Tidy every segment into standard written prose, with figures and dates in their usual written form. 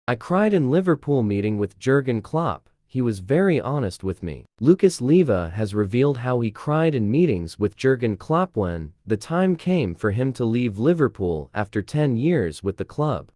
I cried in Liverpool meeting with Jurgen Klopp. He was very honest with me. Lucas Leiva has revealed how he cried in meetings with Jurgen Klopp when the time came for him to leave Liverpool after 10 years with the club.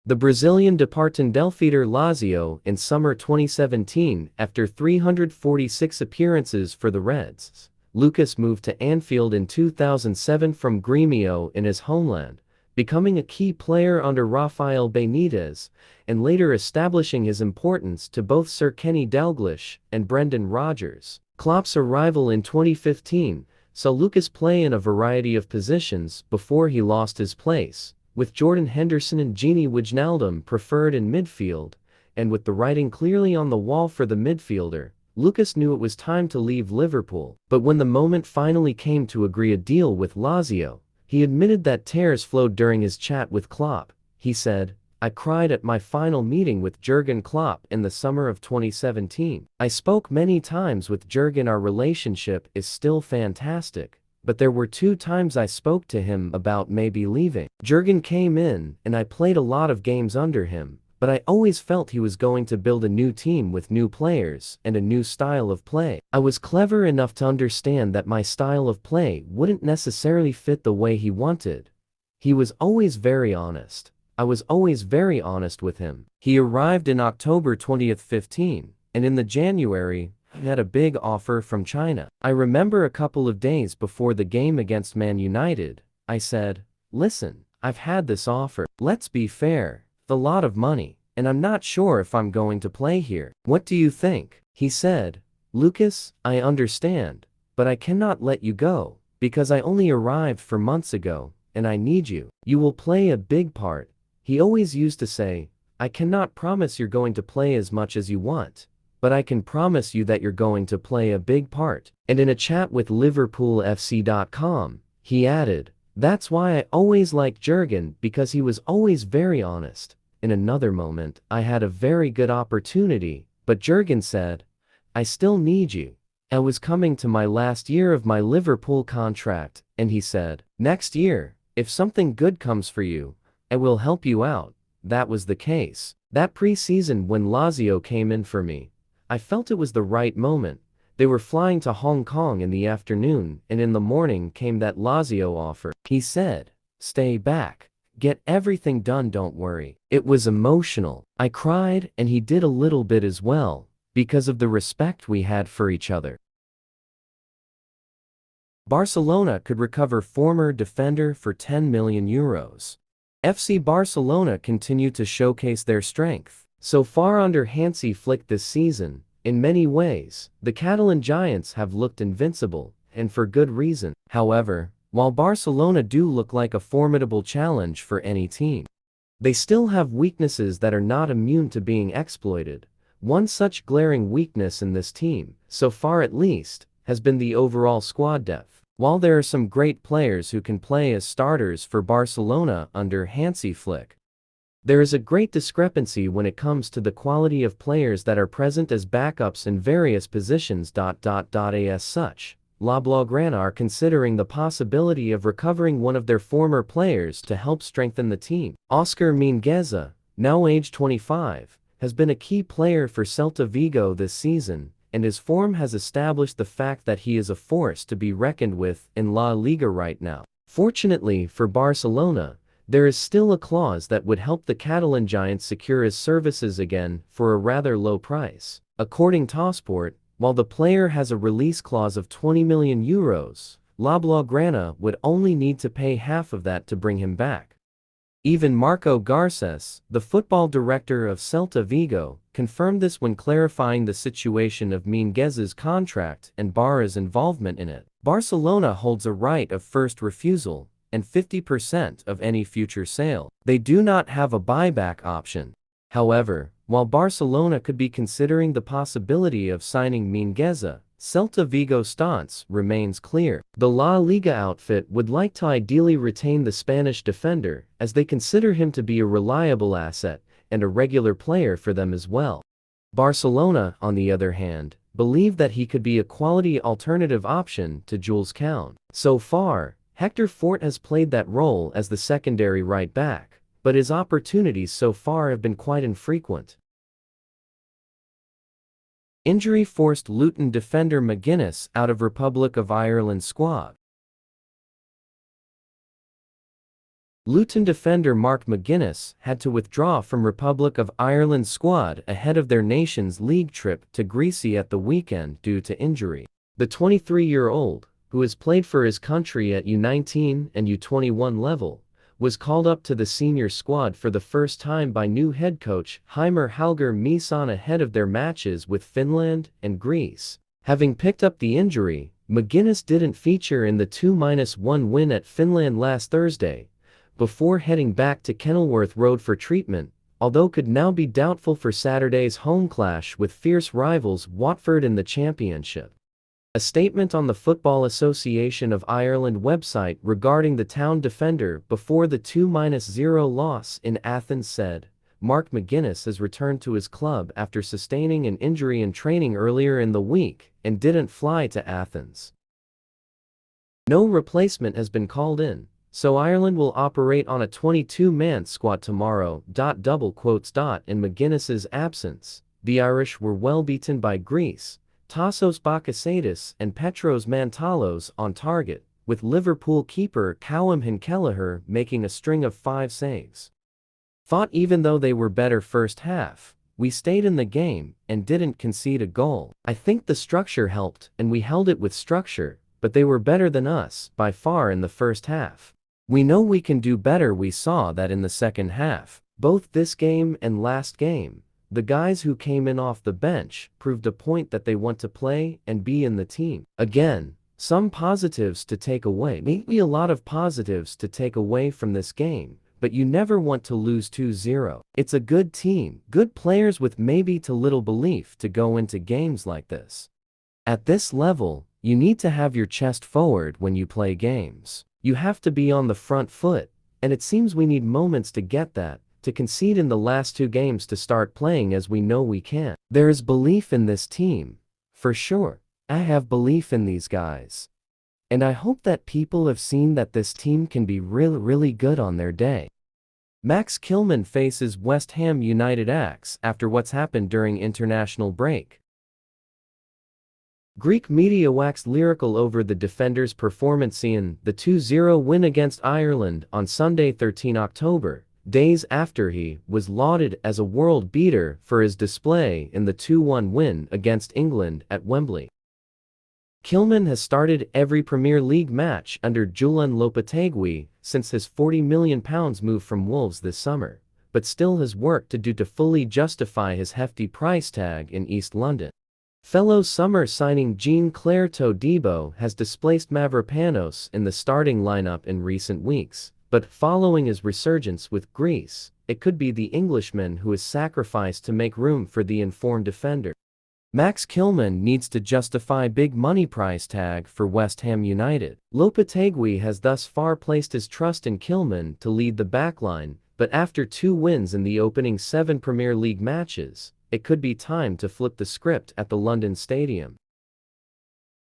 The Brazilian departed Lazio in summer 2017 after 346 appearances for the Reds. Lucas moved to Anfield in 2007 from Grêmio in his homeland, becoming a key player under Rafael Benitez, and later establishing his importance to both Sir Kenny Dalglish and Brendan Rodgers. Klopp's arrival in 2015 saw Lucas play in a variety of positions before he lost his place, with Jordan Henderson and Gini Wijnaldum preferred in midfield, and with the writing clearly on the wall for the midfielder, Lucas knew it was time to leave Liverpool. But when the moment finally came to agree a deal with Lazio, he admitted that tears flowed during his chat with Klopp. He said, "I cried at my final meeting with Jurgen Klopp in the summer of 2017. I spoke many times with Jurgen. Our relationship is still fantastic. But there were 2 times I spoke to him about maybe leaving. Jurgen came in and I played a lot of games under him, but I always felt he was going to build a new team with new players and a new style of play. I was clever enough to understand that my style of play wouldn't necessarily fit the way he wanted. He was always very honest. I was always very honest with him." He arrived in October 2015, and in the January, he had a big offer from China. I remember a couple of days before the game against Man United, I said, "Listen, I've had this offer. Let's be fair. A lot of money, and I'm not sure if I'm going to play here. What do you think?" He said, "Lucas, I understand, but I cannot let you go, because I only arrived 4 months ago, and I need you. You will play a big part." He always used to say, "I cannot promise you're going to play as much as you want, but I can promise you that you're going to play a big part." And in a chat with LiverpoolFC.com, he added, "That's why I always liked Jurgen, because he was always very honest." In another moment, I had a very good opportunity, but Jurgen said, "I still need you." I was coming to my last year of my Liverpool contract, and he said, "Next year, if something good comes for you, I will help you out." That was the case. That pre-season when Lazio came in for me, I felt it was the right moment. They were flying to Hong Kong in the afternoon, and in the morning came that Lazio offer. He said, "Stay back. Get everything done, don't worry." It was emotional. I cried, and he did a little bit as well, because of the respect we had for each other. Barcelona could recover former defender for €10 million. FC Barcelona continue to showcase their strength. So far under Hansi Flick this season, in many ways, the Catalan Giants have looked invincible, and for good reason. However, while Barcelona do look like a formidable challenge for any team, they still have weaknesses that are not immune to being exploited. One such glaring weakness in this team, so far at least, has been the overall squad depth. While there are some great players who can play as starters for Barcelona under Hansi Flick, there is a great discrepancy when it comes to the quality of players that are present as backups in various positions. As such, La Blaugrana are considering the possibility of recovering one of their former players to help strengthen the team. Oscar Mingueza, now age 25, has been a key player for Celta Vigo this season, and his form has established the fact that he is a force to be reckoned with in La Liga right now. Fortunately for Barcelona, there is still a clause that would help the Catalan Giants secure his services again for a rather low price. According to Sport, while the player has a release clause of €20 million, La Blaugrana would only need to pay half of that to bring him back. Even Marco Garces, the football director of Celta Vigo, confirmed this when clarifying the situation of Mingueza's contract and Barra's involvement in it. Barcelona holds a right of first refusal and 50% of any future sale. They do not have a buyback option. However, while Barcelona could be considering the possibility of signing Mingueza, Celta Vigo's stance remains clear. The La Liga outfit would like to ideally retain the Spanish defender, as they consider him to be a reliable asset and a regular player for them as well. Barcelona, on the other hand, believe that he could be a quality alternative option to Jules Koundé. So far, Hector Fort has played that role as the secondary right back, but his opportunities so far have been quite infrequent. Injury forced Luton defender McGuinness out of Republic of Ireland squad. Luton defender Mark McGuinness had to withdraw from Republic of Ireland squad ahead of their Nations League trip to Greece at the weekend due to injury. The 23-year-old, who has played for his country at U19 and U21 level, was called up to the senior squad for the first time by new head coach Heimer Halger Meeson ahead of their matches with Finland and Greece. Having picked up the injury, McGuinness didn't feature in the 2-1 win at Finland last Thursday, before heading back to Kenilworth Road for treatment, although could now be doubtful for Saturday's home clash with fierce rivals Watford in the Championship. A statement on the Football Association of Ireland website regarding the town defender before the 2-0 loss in Athens said, Mark McGuinness has returned to his club after sustaining an injury in training earlier in the week and didn't fly to Athens. No replacement has been called in, so Ireland will operate on a 22-man squad tomorrow. In McGuinness's absence, the Irish were well beaten by Greece, Tassos Bakasidis and Petros Mantalos on target, with Liverpool keeper Callum Kelleher making a string of 5 saves. Thought even though they were better first half, we stayed in the game and didn't concede a goal. I think the structure helped and we held it with structure, but they were better than us by far in the first half. We know we can do better. We saw that in the second half. Both this game and last game, the guys who came in off the bench proved a point that they want to play and be in the team. Again, some positives to take away. Maybe a lot of positives to take away from this game, but you never want to lose 2-0. It's a good team, good players with maybe too little belief to go into games like this. At this level, you need to have your chest forward when you play games. You have to be on the front foot, and it seems we need moments to get that, to concede in the last 2 games to start playing as we know we can. There is belief in this team, for sure. I have belief in these guys. And I hope that people have seen that this team can be really good on their day. Max Kilman faces West Ham United axe after what's happened during international break. Greek media waxed lyrical over the defender's performance in the 2-0 win against Ireland on Sunday 13 October, days after he was lauded as a world beater for his display in the 2-1 win against England at Wembley. Kilman has started every Premier League match under Julen Lopetegui since his £40 million move from Wolves this summer, but still has work to do to fully justify his hefty price tag in East London. Fellow summer signing Jean-Claire Todibo has displaced Mavropanos in the starting lineup in recent weeks, but following his resurgence with Greece, it could be the Englishman who is sacrificed to make room for the informed defender. Max Kilman needs to justify big money price tag for West Ham United. Lopetegui has thus far placed his trust in Kilman to lead the backline, but after 2 wins in the opening 7 Premier League matches, it could be time to flip the script at the London Stadium.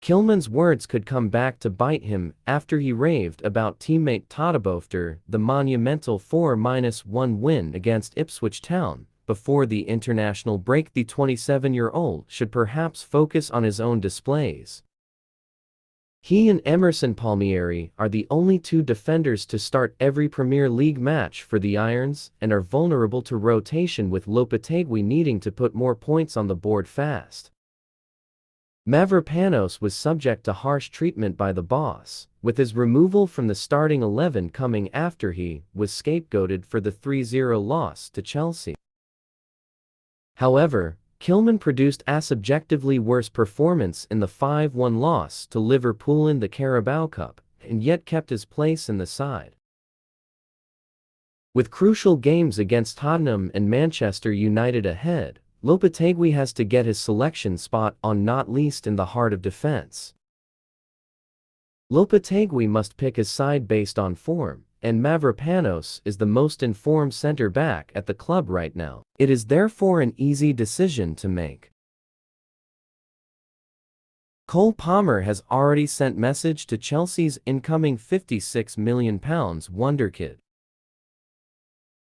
Kilman's words could come back to bite him after he raved about teammate Todibo after the monumental 4-1 win against Ipswich Town. Before the international break, the 27-year-old should perhaps focus on his own displays. He and Emerson Palmieri are the only 2 defenders to start every Premier League match for the Irons and are vulnerable to rotation, with Lopetegui needing to put more points on the board fast. Mavropanos was subject to harsh treatment by the boss, with his removal from the starting 11 coming after he was scapegoated for the 3-0 loss to Chelsea. However, Kilman produced a subjectively worse performance in the 5-1 loss to Liverpool in the Carabao Cup, and yet kept his place in the side. With crucial games against Tottenham and Manchester United ahead, Lopetegui has to get his selection spot on, not least in the heart of defense. Lopetegui must pick his side based on form, and Mavropanos is the most informed centre-back at the club right now. It is therefore an easy decision to make. Cole Palmer has already sent message to Chelsea's incoming £56 million wonderkid.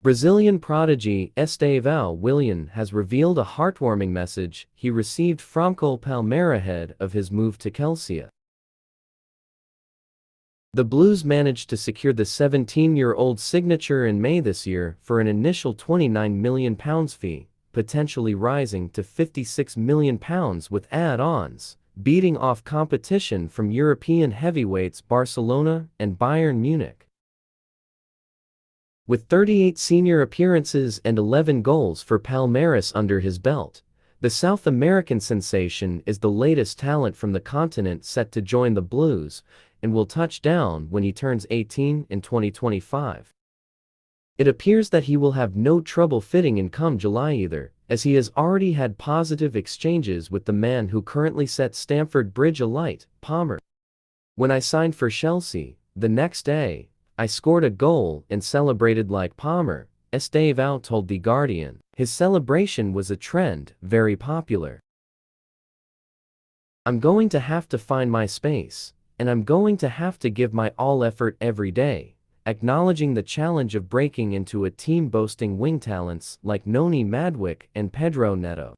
Brazilian prodigy Estevão Willian has revealed a heartwarming message he received from Cole Palmer ahead of his move to Chelsea. The Blues managed to secure the 17-year-old signature in May this year for an initial £29 million fee, potentially rising to £56 million with add-ons, beating off competition from European heavyweights Barcelona and Bayern Munich. With 38 senior appearances and 11 goals for Palmeiras under his belt, the South American sensation is the latest talent from the continent set to join the Blues and will touch down when he turns 18 in 2025. It appears that he will have no trouble fitting in come July either, as he has already had positive exchanges with the man who currently set Stamford Bridge alight, Palmer. "When I signed for Chelsea, the next day, I scored a goal and celebrated like Palmer," Estevão told The Guardian. His celebration was a trend, very popular. "I'm going to have to find my space, and I'm going to have to give my all effort every day," acknowledging the challenge of breaking into a team boasting wing talents like Noni Madwick and Pedro Neto.